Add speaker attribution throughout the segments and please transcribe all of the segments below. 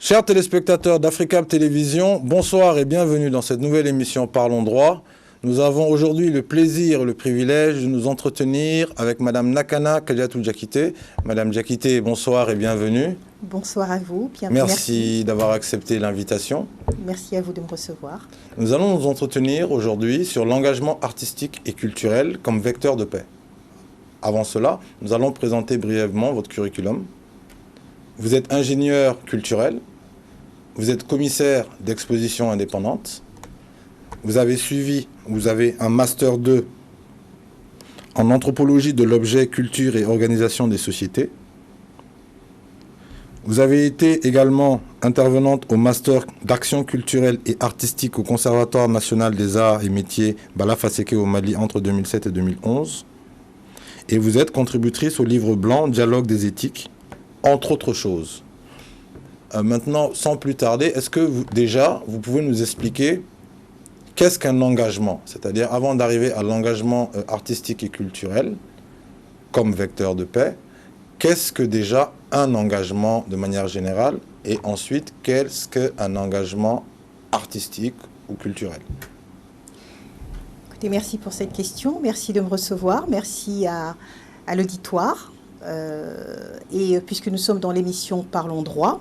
Speaker 1: Chers téléspectateurs d'Africab Télévision, bonsoir et bienvenue dans cette nouvelle émission Parlons droit. Nous avons aujourd'hui le plaisir et le privilège de nous entretenir avec Madame Nakana Kadiatou Diakité. Madame Diakité, bonsoir et bienvenue.
Speaker 2: Bonsoir à vous.
Speaker 1: Merci d'avoir accepté l'invitation.
Speaker 2: Merci à vous de me recevoir.
Speaker 1: Nous allons nous entretenir aujourd'hui sur l'engagement artistique et culturel comme vecteur de paix. Avant cela, nous allons présenter brièvement votre curriculum. Vous êtes ingénieur culturel, vous êtes commissaire d'exposition indépendante, vous avez un Master 2 en anthropologie de l'objet, culture et organisation des sociétés. Vous avez été également intervenante au Master d'action culturelle et artistique au Conservatoire national des arts et métiers Bala-Faseke au Mali entre 2007 et 2011. Et vous êtes contributrice au livre blanc Dialogue des éthiques, entre autres choses. Maintenant, sans plus tarder, est-ce que vous pouvez nous expliquer qu'est-ce qu'un engagement? C'est-à-dire, avant d'arriver à l'engagement artistique et culturel, comme vecteur de paix, qu'est-ce que déjà un engagement de manière générale? Et ensuite, qu'est-ce qu'un engagement artistique ou culturel?
Speaker 2: Écoutez, merci pour cette question. Merci de me recevoir. Merci à l'auditoire. Et puisque nous sommes dans l'émission Parlons droit,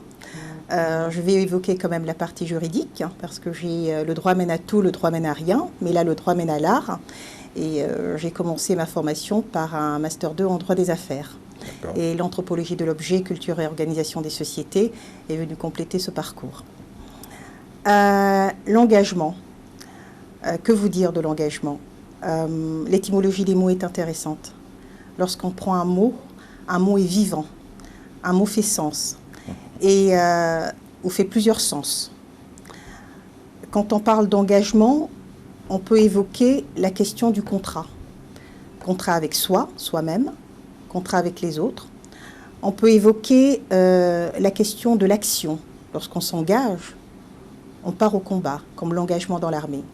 Speaker 2: je vais évoquer quand même la partie juridique, parce que le droit mène à tout, le droit mène à rien, mais là le droit mène à l'art. Et j'ai commencé ma formation par un Master 2 en droit des affaires. Et l'anthropologie de l'objet, culture et organisation des sociétés est venue compléter ce parcours. L'engagement. Que vous dire de l'engagement? L'étymologie des mots est intéressante. Lorsqu'on prend un mot est vivant, un mot fait sens, ou fait plusieurs sens. Quand on parle d'engagement, on peut évoquer la question du contrat. Contrat avec soi-même, contrat avec les autres. On peut évoquer la question de l'action. Lorsqu'on s'engage, on part au combat, comme l'engagement dans l'armée.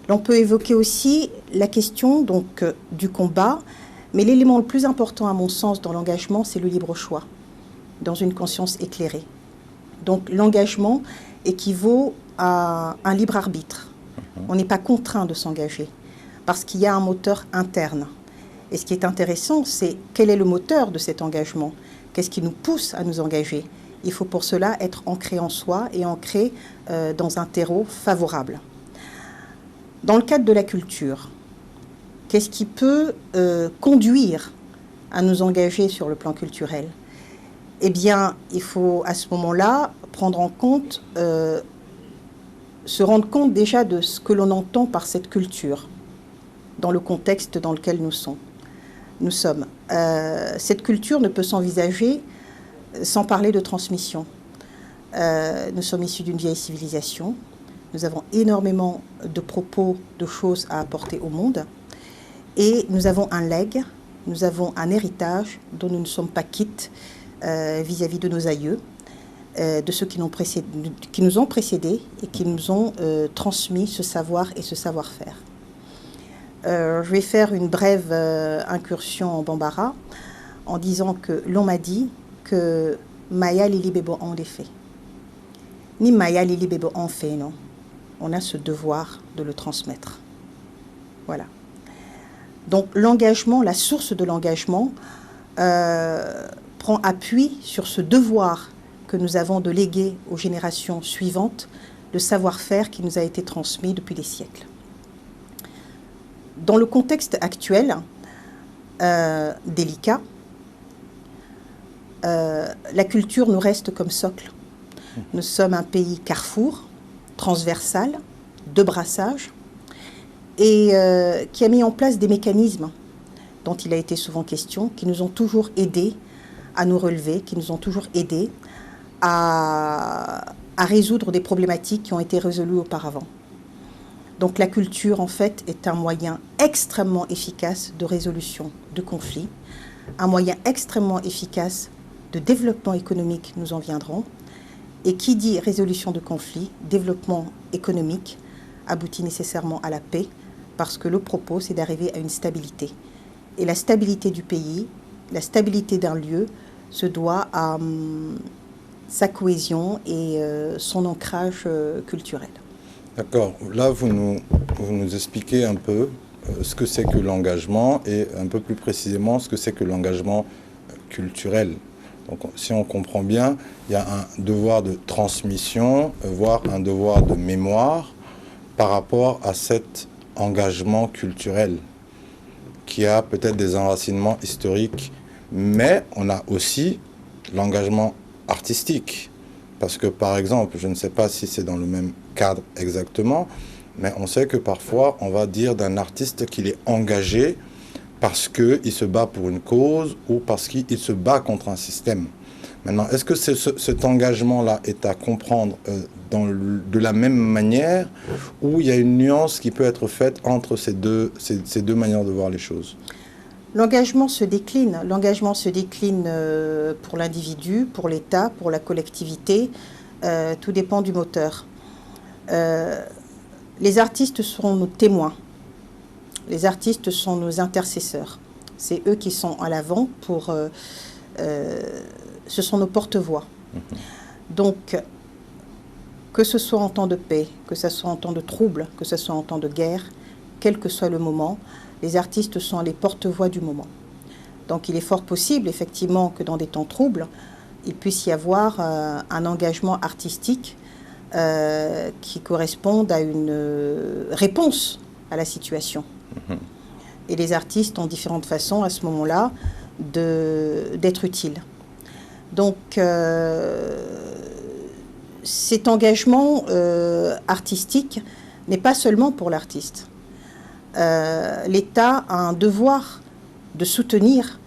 Speaker 2: On peut évoquer aussi la question donc, du combat. Mais l'élément le plus important, à mon sens, dans l'engagement, c'est le libre choix, dans une conscience éclairée. Donc l'engagement équivaut à un libre arbitre. On n'est pas contraint de s'engager, parce qu'il y a un moteur interne. Et ce qui est intéressant, c'est quel est le moteur de cet engagement? Qu'est-ce qui nous pousse à nous engager? Il faut pour cela être ancré en soi et ancré dans un terreau favorable. Dans le cadre de la culture, qu'est-ce qui peut conduire à nous engager sur le plan culturel? Eh bien, il faut à ce moment-là prendre en compte, se rendre compte déjà de ce que l'on entend par cette culture, dans le contexte dans lequel nous sommes. Cette culture ne peut s'envisager sans parler de transmission. Nous sommes issus d'une vieille civilisation. Nous avons énormément de propos, de choses à apporter au monde. Et nous avons un legs, nous avons un héritage dont nous ne sommes pas quittes vis-à-vis de nos aïeux, de ceux qui nous ont précédés et qui nous ont transmis ce savoir et ce savoir-faire. Je vais faire une brève incursion en Bambara en disant que l'on m'a dit que Maya Lili Bebo en des faits. Ni Maya Lili Bebo en fait, non. On a ce devoir de le transmettre. Voilà. Donc l'engagement, la source de l'engagement prend appui sur ce devoir que nous avons de léguer aux générations suivantes le savoir-faire qui nous a été transmis depuis des siècles. Dans le contexte actuel, délicat, la culture nous reste comme socle. Nous sommes un pays carrefour, transversal, de brassage, et qui a mis en place des mécanismes dont il a été souvent question, qui nous ont toujours aidés à nous relever, qui nous ont toujours aidés à résoudre des problématiques qui ont été résolues auparavant. Donc la culture, en fait, est un moyen extrêmement efficace de résolution de conflits, un moyen extrêmement efficace de développement économique, nous en viendrons. Et qui dit résolution de conflits, développement économique, aboutit nécessairement à la paix, parce que le propos, c'est d'arriver à une stabilité. Et la stabilité du pays, la stabilité d'un lieu, se doit à sa cohésion et son ancrage culturel.
Speaker 1: D'accord. Là, vous nous expliquez un peu ce que c'est que l'engagement et un peu plus précisément ce que c'est que l'engagement culturel. Donc, si on comprend bien, il y a un devoir de transmission, voire un devoir de mémoire par rapport à cet engagement culturel qui a peut-être des enracinements historiques, mais on a aussi l'engagement artistique. Parce que, par exemple, je ne sais pas si c'est dans le même cadre exactement, mais on sait que parfois, on va dire d'un artiste qu'il est engagé parce qu'il se bat pour une cause ou parce qu'il se bat contre un système. Maintenant, est-ce que cet engagement-là est à comprendre de la même manière ou il y a une nuance qui peut être faite entre ces deux manières de voir les choses?
Speaker 2: L'engagement se décline. L'engagement se décline pour l'individu, pour l'État, pour la collectivité. Tout dépend du moteur. Les artistes seront nos témoins. Les artistes sont nos intercesseurs. C'est eux qui sont à l'avant pour... ce sont nos porte-voix. Donc, que ce soit en temps de paix, que ce soit en temps de trouble, que ce soit en temps de guerre, quel que soit le moment, les artistes sont les porte-voix du moment. Donc, il est fort possible, effectivement, que dans des temps troubles, il puisse y avoir un engagement artistique qui corresponde à une réponse à la situation. Et les artistes ont différentes façons, à ce moment-là, d'être utiles. Donc, cet engagement artistique n'est pas seulement pour l'artiste. L'État a un devoir de soutenir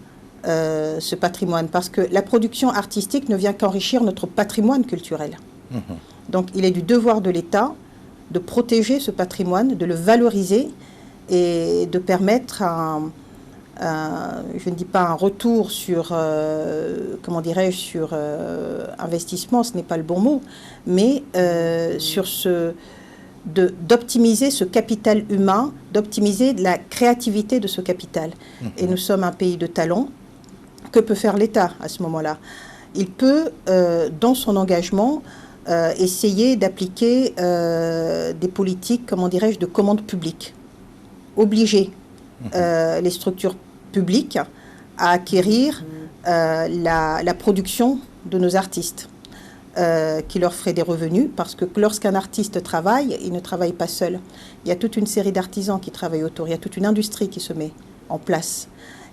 Speaker 2: ce patrimoine parce que la production artistique ne vient qu'enrichir notre patrimoine culturel. Donc, il est du devoir de l'État de protéger ce patrimoine, de le valoriser et de permettre je ne dis pas un retour sur, comment dirais-je, sur investissement, ce n'est pas le bon mot, mais sur d'optimiser ce capital humain, d'optimiser la créativité de ce capital. Et nous sommes un pays de talent. Que peut faire l'État à ce moment-là? Il peut, dans son engagement, essayer d'appliquer des politiques, comment dirais-je, de commande publique. Obliger les structures publiques à acquérir la production de nos artistes, qui leur ferait des revenus, parce que lorsqu'un artiste travaille, il ne travaille pas seul. Il y a toute une série d'artisans qui travaillent autour, il y a toute une industrie qui se met en place.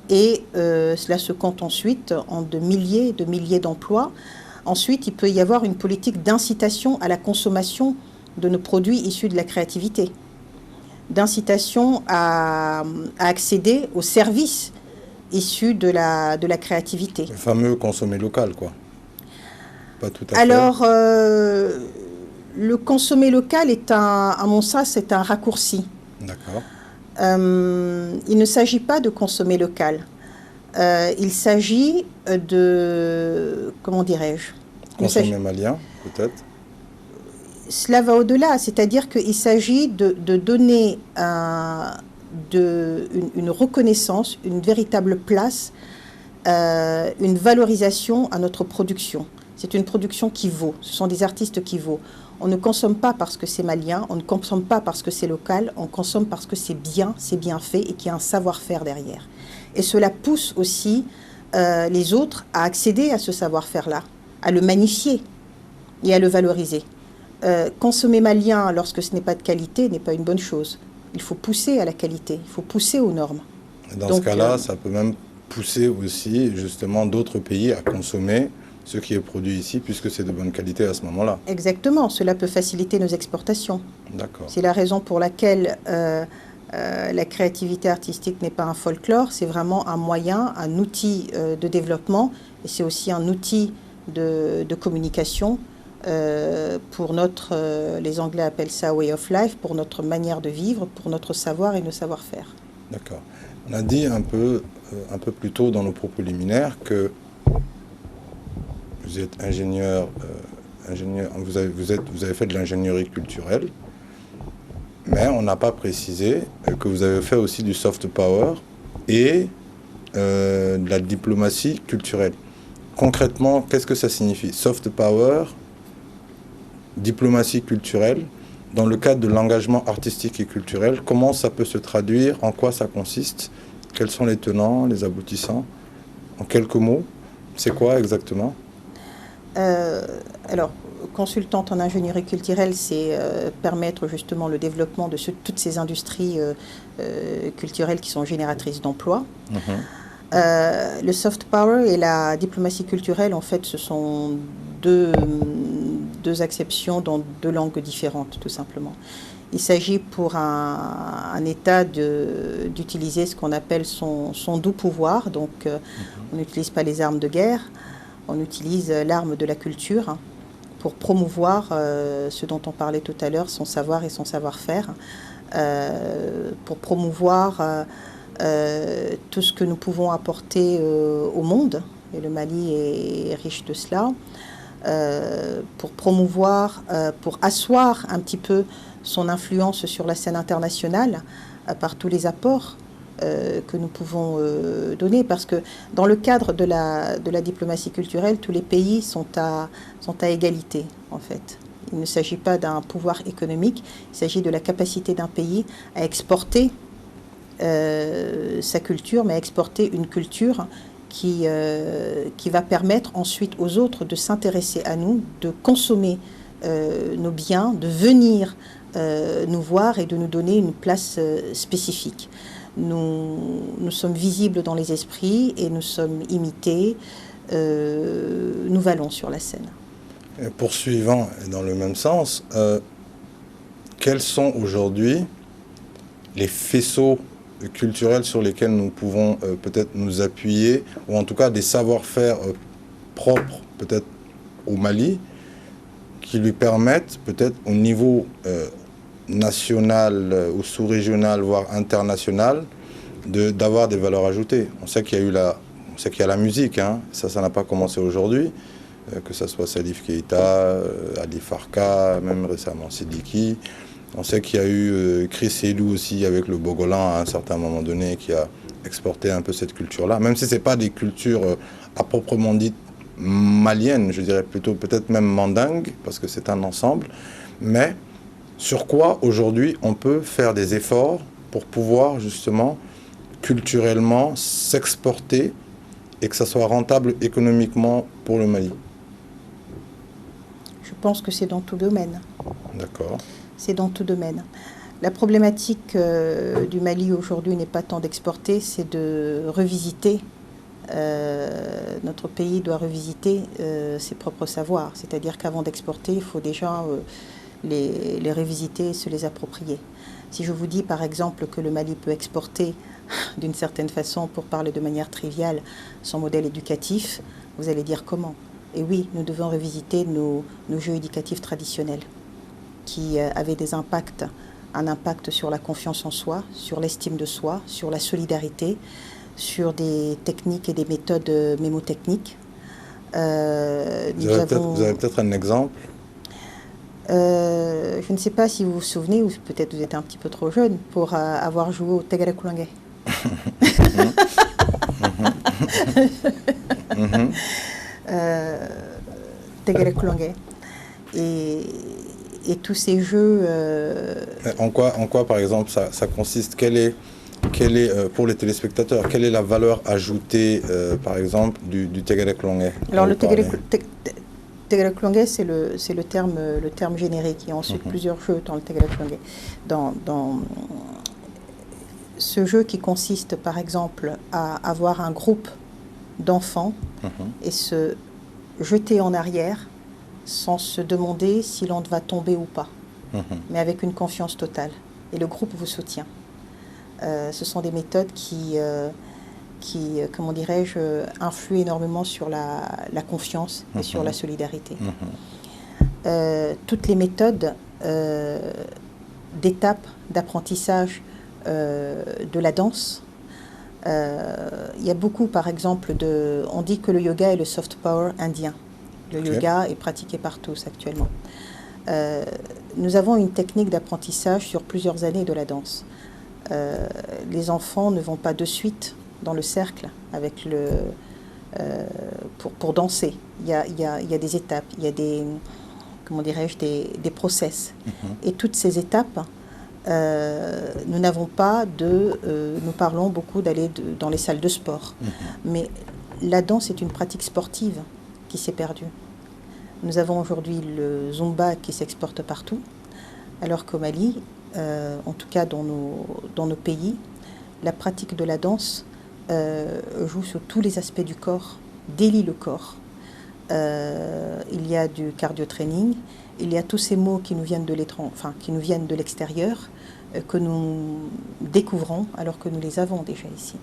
Speaker 2: Et cela se compte ensuite en de milliers d'emplois. Ensuite, il peut y avoir une politique d'incitation à la consommation de nos produits issus de la créativité, d'incitation à accéder aux services issus de la créativité.
Speaker 1: Le fameux consommer local, quoi. Pas tout à fait.
Speaker 2: Alors, le consommer local est à mon sens, c'est un raccourci.
Speaker 1: D'accord.
Speaker 2: Il ne s'agit pas de consommer local. Il s'agit de, comment dirais-je,
Speaker 1: consommer malien, peut-être.
Speaker 2: Cela va au-delà, c'est-à-dire qu'il s'agit de donner une reconnaissance, une véritable place, une valorisation à notre production. C'est une production qui vaut, ce sont des artistes qui vaut. On ne consomme pas parce que c'est malien, on ne consomme pas parce que c'est local, on consomme parce que c'est bien fait et qu'il y a un savoir-faire derrière. Et cela pousse aussi les autres à accéder à ce savoir-faire-là, à le magnifier et à le valoriser. Consommer malien lorsque ce n'est pas de qualité n'est pas une bonne chose. Il faut pousser à la qualité, il faut pousser aux normes.
Speaker 1: Dans ce cas-là, ça peut même pousser aussi justement d'autres pays à consommer ce qui est produit ici, puisque c'est de bonne qualité à ce moment-là.
Speaker 2: Exactement, cela peut faciliter nos exportations.
Speaker 1: D'accord.
Speaker 2: C'est la raison pour laquelle la créativité artistique n'est pas un folklore, c'est vraiment un moyen, un outil de développement, et c'est aussi un outil de communication pour notre, les Anglais appellent ça way of life, pour notre manière de vivre, pour notre savoir et nos savoir-faire.
Speaker 1: D'accord. On a dit un peu plus tôt dans nos propos liminaires que vous êtes ingénieur, vous avez fait de l'ingénierie culturelle, mais on n'a pas précisé que vous avez fait aussi du soft power et de la diplomatie culturelle. concrètement, qu'est-ce que ça signifie? Soft power, diplomatie culturelle, dans le cadre de l'engagement artistique et culturel, comment ça peut se traduire? En quoi ça consiste? Quels sont les tenants, les aboutissants? En quelques mots, c'est quoi exactement?
Speaker 2: Alors, consultante en ingénierie culturelle, c'est permettre justement le développement de toutes ces industries culturelles qui sont génératrices d'emplois. Le soft power et la diplomatie culturelle, en fait, ce sont deux acceptions dans deux langues différentes, tout simplement. Il s'agit pour un État d'utiliser ce qu'on appelle son doux pouvoir. Donc, on n'utilise pas les armes de guerre, on utilise l'arme de la culture pour promouvoir ce dont on parlait tout à l'heure, son savoir et son savoir-faire, pour promouvoir tout ce que nous pouvons apporter au monde, et le Mali est riche de cela, pour promouvoir, pour asseoir un petit peu son influence sur la scène internationale par tous les apports que nous pouvons donner, parce que dans le cadre de la diplomatie culturelle, tous les pays sont à égalité, en fait. Il ne s'agit pas d'un pouvoir économique, il s'agit de la capacité d'un pays à exporter sa culture, mais à exporter une culture qui va permettre ensuite aux autres de s'intéresser à nous, de consommer nos biens, de venir nous voir et de nous donner une place spécifique. Nous sommes visibles dans les esprits et nous sommes imités, nous valons sur la scène.
Speaker 1: Et poursuivant dans le même sens, quels sont aujourd'hui les faisceaux culturels sur lesquels nous pouvons peut-être nous appuyer, ou en tout cas des savoir-faire propres peut-être au Mali, qui lui permettent peut-être au niveau national ou sous-régional, voire international, d'avoir des valeurs ajoutées. On sait qu'il y a la musique, hein. Ça n'a pas commencé aujourd'hui, que ce soit Salif Keïta, Ali Farka, même récemment Sidiki. On sait qu'il y a eu Chris Elou aussi avec le Bogolan à un certain moment donné qui a exporté un peu cette culture-là, même si ce n'est pas des cultures à proprement dit maliennes, je dirais plutôt peut-être même mandingue, parce que c'est un ensemble. Mais sur quoi aujourd'hui on peut faire des efforts pour pouvoir justement culturellement s'exporter et que ça soit rentable économiquement pour le Mali?
Speaker 2: Je pense que c'est dans tout domaine.
Speaker 1: D'accord.
Speaker 2: C'est dans tout domaine. La problématique du Mali aujourd'hui n'est pas tant d'exporter, c'est de revisiter. Notre pays doit revisiter ses propres savoirs. C'est-à-dire qu'avant d'exporter, il faut déjà les revisiter et se les approprier. Si je vous dis par exemple que le Mali peut exporter d'une certaine façon, pour parler de manière triviale, son modèle éducatif, vous allez dire comment? Et oui, nous devons revisiter nos jeux éducatifs traditionnels qui avaient un impact sur la confiance en soi, sur l'estime de soi, sur la solidarité, sur des techniques et des méthodes mémotechniques.
Speaker 1: Vous avez peut-être un exemple?
Speaker 2: Je ne sais pas si vous vous souvenez, ou peut-être vous êtes un petit peu trop jeune, pour avoir joué au Tegre Kulangé. Tegre Kulangé. Et tous ces jeux...
Speaker 1: En quoi, par exemple, ça consiste? Quelle est, pour les téléspectateurs, quelle est la valeur ajoutée, par exemple, du Tegre Kulangé?
Speaker 2: Alors, le Tegre Kulangé, c'est le terme générique. Il y a ensuite plusieurs jeux dans le Tegre Kulangé. Dans ce jeu qui consiste, par exemple, à avoir un groupe d'enfants et se jeter en arrière sans se demander si l'on va tomber ou pas, mais avec une confiance totale. Et le groupe vous soutient. Ce sont des méthodes qui comment dirais-je, influent énormément sur la confiance et sur la solidarité. Toutes les méthodes d'étapes d'apprentissage de la danse, il y a beaucoup, par exemple, on dit que le yoga est le soft power indien. Le yoga est pratiqué par tous actuellement. Nous avons une technique d'apprentissage sur plusieurs années de la danse. Les enfants ne vont pas de suite dans le cercle avec pour danser. Il y a des étapes, il y a des, comment dirais-je, des process. Et toutes ces étapes, nous n'avons pas nous parlons beaucoup d'aller dans les salles de sport. Mais la danse est une pratique sportive qui s'est perdue. Nous avons aujourd'hui le Zumba qui s'exporte partout, alors qu'au Mali, en tout cas dans nos pays, la pratique de la danse joue sur tous les aspects du corps, délie le corps. Il y a du cardio-training, il y a tous ces mots qui nous viennent de l'extérieur, que nous découvrons alors que nous les avons déjà ici.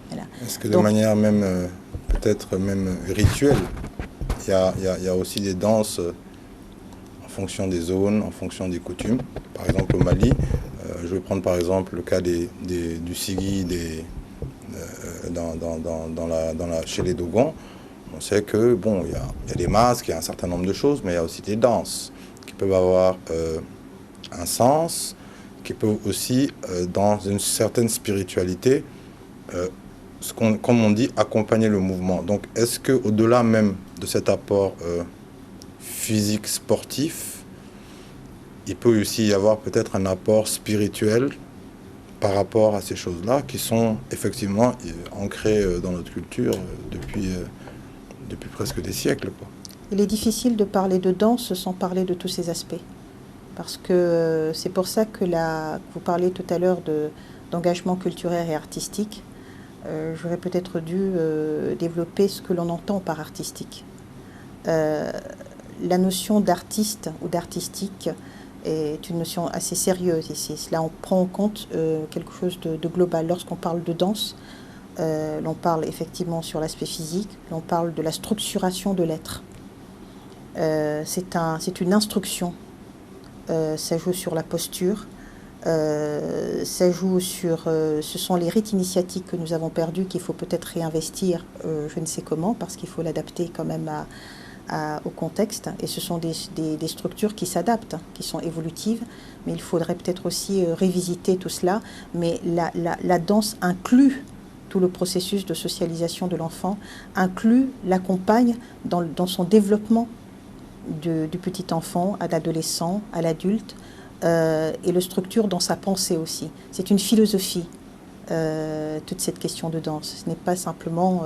Speaker 2: Voilà.
Speaker 1: Est-ce que de manière même, peut-être même rituelle, il y a aussi des danses en fonction des zones, en fonction des coutumes. Par exemple au Mali, je vais prendre par exemple le cas du Sigui chez les Dogons. On sait que bon, il y a des masques, il y a un certain nombre de choses, mais il y a aussi des danses qui peuvent avoir un sens, qui peuvent aussi, dans une certaine spiritualité, comme on dit, accompagner le mouvement. Donc, est-ce qu'au-delà même de cet apport physique, sportif, il peut aussi y avoir peut-être un apport spirituel par rapport à ces choses-là qui sont effectivement ancrées dans notre culture depuis presque des siècles, quoi.
Speaker 2: Il est difficile de parler de danse sans parler de tous ces aspects. Parce que c'est pour ça que vous parliez tout à l'heure d'engagement culturel et artistique. J'aurais peut-être dû développer ce que l'on entend par artistique. La notion d'artiste ou d'artistique est une notion assez sérieuse ici. Là, on prend en compte quelque chose de global. Lorsqu'on parle de danse, l'on parle effectivement sur l'aspect physique, l'on parle de la structuration de l'être. C'est une instruction. Ça joue sur la posture, ça joue sur... ce sont les rites initiatiques que nous avons perdus, qu'il faut peut-être réinvestir, je ne sais comment, parce qu'il faut l'adapter quand même au contexte. Et ce sont des structures qui s'adaptent, qui sont évolutives, mais il faudrait peut-être aussi révisiter tout cela. Mais la danse inclut tout le processus de socialisation de l'enfant, l'accompagne dans son développement du petit enfant à l'adolescent, à l'adulte, et le structure dans sa pensée aussi. C'est une philosophie, toute cette question de danse. Ce n'est pas simplement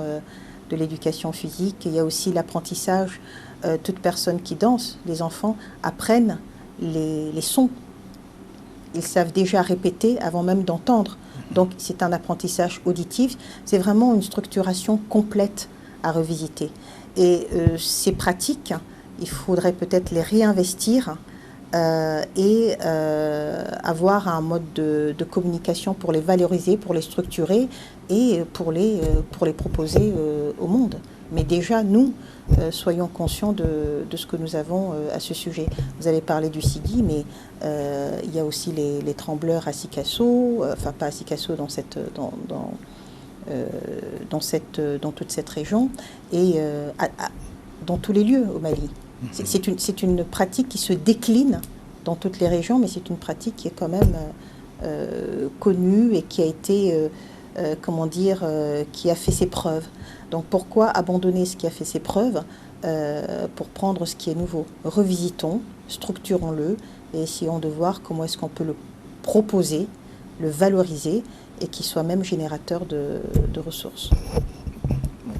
Speaker 2: de l'éducation physique, il y a aussi l'apprentissage. Toute personne qui danse, les enfants, apprennent les sons. Ils savent déjà répéter avant même d'entendre. Donc c'est un apprentissage auditif. C'est vraiment une structuration complète à revisiter. Et ces pratiques, il faudrait peut-être les réinvestir et avoir un mode de communication pour les valoriser, pour les structurer et pour les proposer au monde. Mais déjà, nous, soyons conscients de ce que nous avons à ce sujet. Vous avez parlé du Sigui, mais il y a aussi les trembleurs à Sikasso, enfin pas à Sikasso, dans toute cette région, et dans tous les lieux au Mali. C'est une pratique qui se décline dans toutes les régions, mais c'est une pratique qui est quand même connue et qui a été, qui a fait ses preuves. Donc pourquoi abandonner ce qui a fait ses preuves pour prendre ce qui est nouveau? Revisitons, structurons-le et essayons de voir comment est-ce qu'on peut le proposer, le valoriser et qu'il soit même générateur de ressources.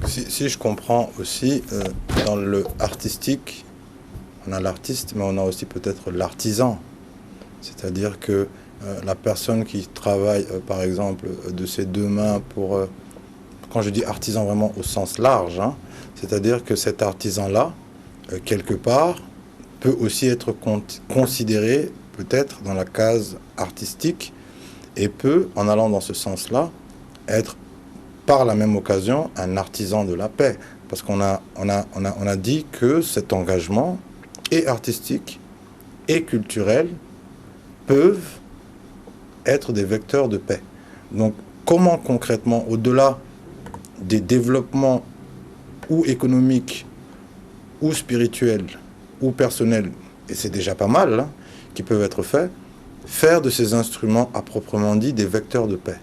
Speaker 1: Si je comprends aussi, dans le artistique, on a l'artiste, mais on a aussi peut-être l'artisan. C'est-à-dire que la personne qui travaille, par exemple, de ses deux mains pour... quand je dis artisan vraiment au sens large, hein, c'est-à-dire que cet artisan-là, quelque part, peut aussi être considéré peut-être dans la case artistique et peut, en allant dans ce sens-là, être par la même occasion un artisan de la paix. Parce qu'on a dit que cet engagement et artistique et culturel peuvent être des vecteurs de paix. Donc comment concrètement, au-delà des développements ou économiques ou spirituels ou personnels, et c'est déjà pas mal, hein, qui peuvent être faits, faire de ces instruments à proprement dit des vecteurs de paix?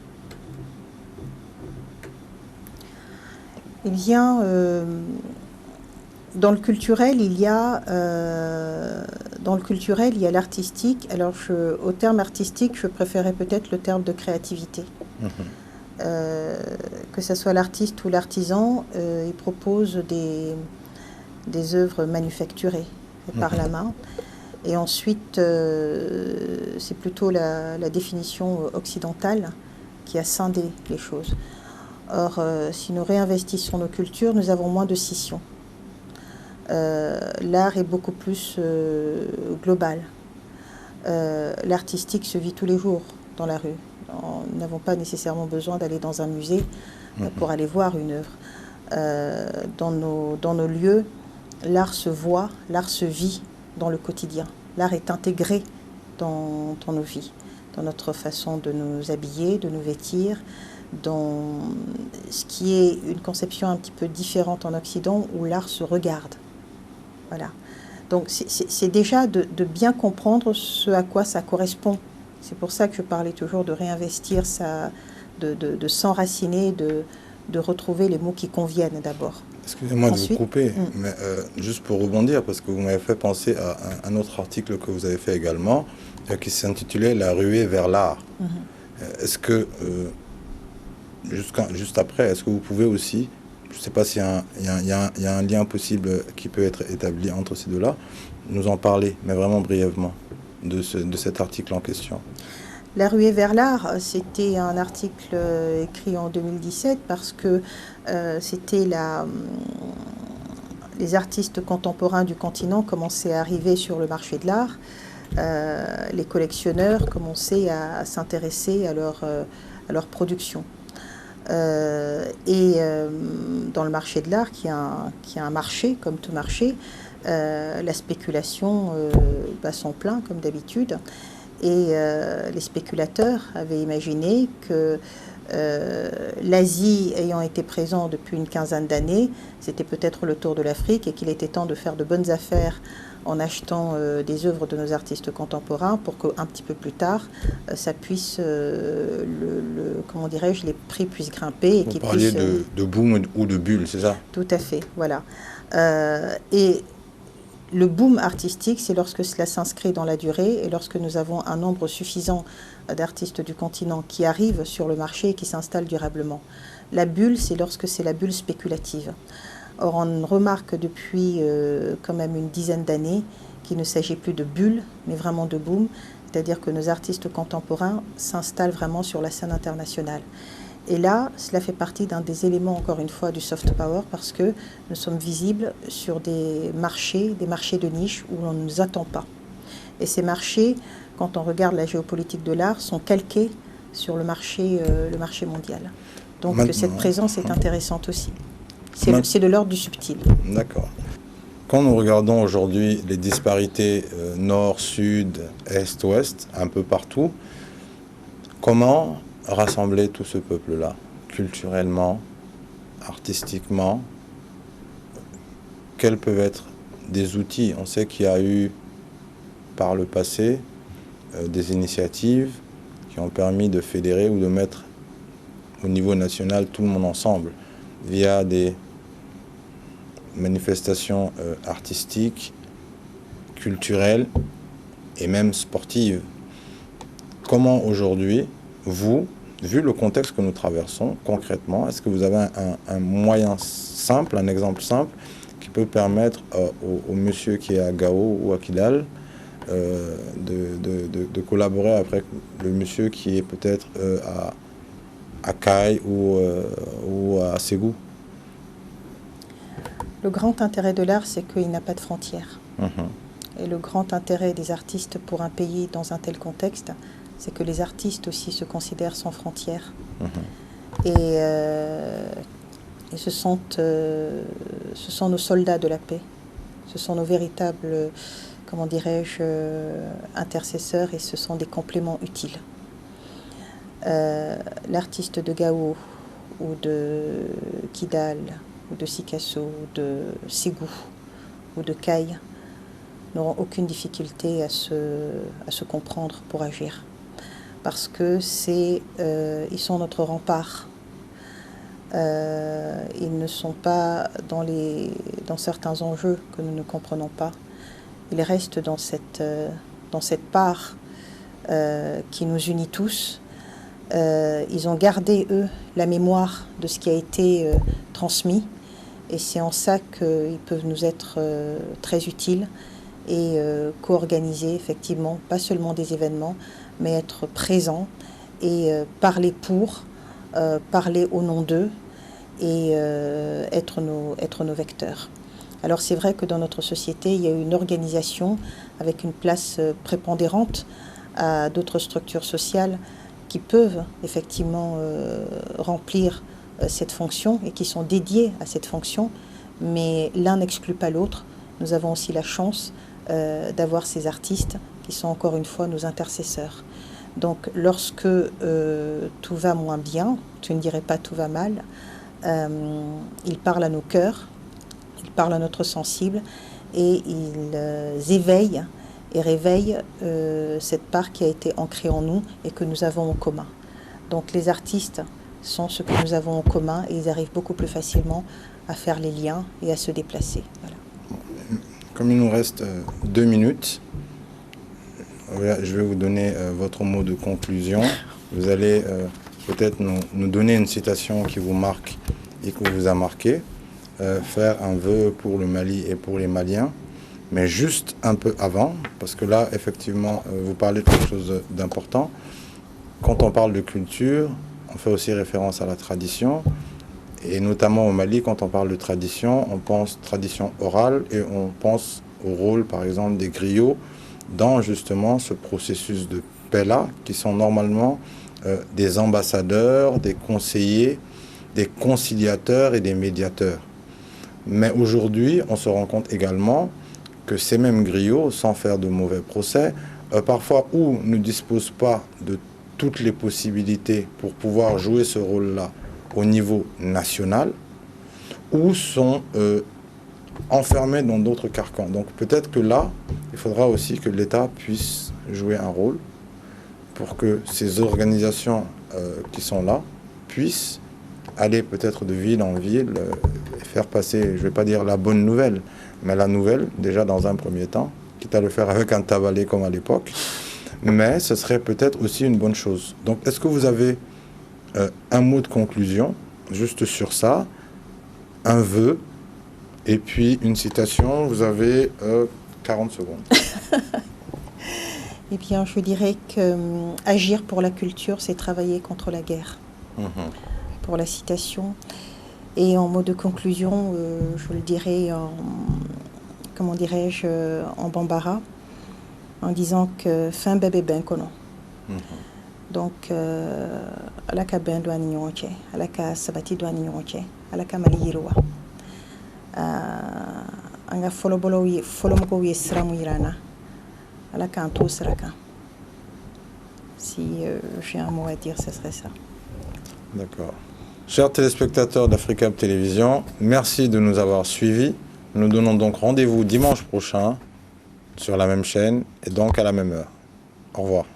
Speaker 2: Eh bien, Dans le culturel, il y a l'artistique. Alors, au terme artistique, je préférais peut-être le terme de créativité. Que ce soit l'artiste ou l'artisan, il propose des œuvres manufacturées par la main. Et ensuite, c'est plutôt la définition occidentale qui a scindé les choses. Or, si nous réinvestissons nos cultures, nous avons moins de scission. L'art est beaucoup plus global. L'artistique se vit tous les jours dans la rue. Nous n'avons pas nécessairement besoin d'aller dans un musée pour aller voir une œuvre. Dans nos lieux, l'art se voit, l'art se vit dans le quotidien. L'art est intégré dans nos vies, dans notre façon de nous habiller, de nous vêtir, dans ce qui est une conception un petit peu différente en Occident où l'art se regarde. Voilà. Donc c'est déjà de bien comprendre ce à quoi ça correspond. C'est pour ça que je parlais toujours de réinvestir, de s'enraciner, de retrouver les mots qui conviennent d'abord.
Speaker 1: Excusez-moi de vous couper, mais juste pour rebondir, parce que vous m'avez fait penser à un autre article que vous avez fait également, qui s'intitulait « La ruée vers l'art ». Est-ce que, juste après, est-ce que vous pouvez aussi, je ne sais pas s'il y a un lien possible qui peut être établi entre ces deux-là, nous en parler, mais vraiment brièvement, de cet article en question?
Speaker 2: La ruée vers l'art, c'était un article écrit en 2017 parce que c'était les artistes contemporains du continent commençaient à arriver sur le marché de l'art. Les collectionneurs commençaient à s'intéresser à leur production. Et dans le marché de l'art, qui a un marché, comme tout marché, la spéculation bat son plein, comme d'habitude. Et les spéculateurs avaient imaginé que l'Asie ayant été présent depuis une quinzaine d'années, c'était peut-être le tour de l'Afrique et qu'il était temps de faire de bonnes affaires en achetant des œuvres de nos artistes contemporains pour qu'un petit peu plus tard, ça puisse, comment dirais-je, les prix puissent grimper.
Speaker 1: Vous parliez de boom ou de bulle, c'est ça?
Speaker 2: Tout à fait, voilà. Et le boom artistique, c'est lorsque cela s'inscrit dans la durée et lorsque nous avons un nombre suffisant d'artistes du continent qui arrivent sur le marché et qui s'installent durablement. La bulle, c'est lorsque c'est la bulle spéculative. Or, on remarque depuis quand même une dizaine d'années qu'il ne s'agit plus de bulle, mais vraiment de boom, c'est-à-dire que nos artistes contemporains s'installent vraiment sur la scène internationale. Et là, cela fait partie d'un des éléments, encore une fois, du soft power, parce que nous sommes visibles sur des marchés de niche où on ne nous attend pas. Et ces marchés, quand on regarde la géopolitique de l'art, sont calqués sur le marché mondial. Donc cette présence est intéressante aussi. C'est de l'ordre du subtil.
Speaker 1: D'accord. Quand nous regardons aujourd'hui les disparités nord, sud, est, ouest, un peu partout, comment rassembler tout ce peuple-là, culturellement, artistiquement? Quels peuvent être des outils? On sait qu'il y a eu par le passé des initiatives qui ont permis de fédérer ou de mettre au niveau national tout le monde ensemble via des manifestations artistiques, culturelles et même sportives. Comment aujourd'hui, vous, vu le contexte que nous traversons concrètement, est-ce que vous avez un moyen simple, un exemple simple qui peut permettre au monsieur qui est à Gao ou à Kidal de collaborer avec le monsieur qui est peut-être à Kai ou à Ségou?
Speaker 2: Le grand intérêt de l'art, c'est qu'il n'a pas de frontières. Et le grand intérêt des artistes pour un pays dans un tel contexte, c'est que les artistes aussi se considèrent sans frontières. Et ce sont nos soldats de la paix. Ce sont nos véritables, comment dirais-je, intercesseurs, et ce sont des compléments utiles. L'artiste de Gao ou de Kidal ou de Sikasso ou de Ségou ou de Kai n'auront aucune difficulté à se comprendre pour agir. Parce que ils sont notre rempart. Ils ne sont pas dans certains enjeux que nous ne comprenons pas. Ils restent dans cette part qui nous unit tous. Ils ont gardé, eux, la mémoire de ce qui a été transmis. Et c'est en ça qu'ils peuvent nous être très utiles et co-organiser, effectivement, pas seulement des événements, mais être présents et parler pour, parler au nom d'eux et être nos vecteurs. Alors c'est vrai que dans notre société, il y a une organisation avec une place prépondérante à d'autres structures sociales qui peuvent effectivement remplir cette fonction et qui sont dédiées à cette fonction, mais l'un n'exclut pas l'autre. Nous avons aussi la chance d'avoir ces artistes qui sont encore une fois nos intercesseurs. Donc lorsque tout va moins bien, je ne dirais pas tout va mal, ils parlent à nos cœurs, ils parlent à notre sensible et ils éveillent et réveillent cette part qui a été ancrée en nous et que nous avons en commun. Donc les artistes sont ce que nous avons en commun et ils arrivent beaucoup plus facilement à faire les liens et à se déplacer. Voilà.
Speaker 1: Comme il nous reste 2 minutes, je vais vous donner votre mot de conclusion. Vous allez peut-être nous donner une citation qui vous marque et qui vous a marqué, faire un vœu pour le Mali et pour les Maliens, mais juste un peu avant, parce que là, effectivement, vous parlez de quelque chose d'important. Quand on parle de culture, on fait aussi référence à la tradition, et notamment au Mali, quand on parle de tradition, on pense tradition orale et on pense au rôle, par exemple, des griots dans justement ce processus de paix-là, qui sont normalement des ambassadeurs, des conseillers, des conciliateurs et des médiateurs. Mais aujourd'hui, on se rend compte également que ces mêmes griots, sans faire de mauvais procès, parfois ou ne disposent pas de toutes les possibilités pour pouvoir jouer ce rôle-là au niveau national, ou sont enfermés dans d'autres carcans. Donc peut-être que là, il faudra aussi que l'État puisse jouer un rôle pour que ces organisations qui sont là puissent aller peut-être de ville en ville et faire passer, je ne vais pas dire la bonne nouvelle, mais la nouvelle, déjà dans un premier temps, quitte à le faire avec un tabalé comme à l'époque, mais ce serait peut-être aussi une bonne chose. Donc est-ce que vous avez un mot de conclusion, juste sur ça, un vœu, et puis une citation, vous avez 40 secondes.
Speaker 2: Eh bien, je dirais que agir pour la culture, c'est travailler contre la guerre. Pour la citation. Et en mot de conclusion, je le dirais en, comment dirais-je, en bambara, en disant que fin bébé ben kono. Donc, alaka ben doit nyonche, alaka sabati doit nyonche, alaka mali yirwa. Anga folobolo folomoko wi sramu irana, alaka anto sraka. Si j'ai un mot à dire, ce serait ça.
Speaker 1: D'accord. Chers téléspectateurs d'Africab Télévision, merci de nous avoir suivis. Nous donnons donc rendez-vous dimanche prochain sur la même chaîne et donc à la même heure. Au revoir.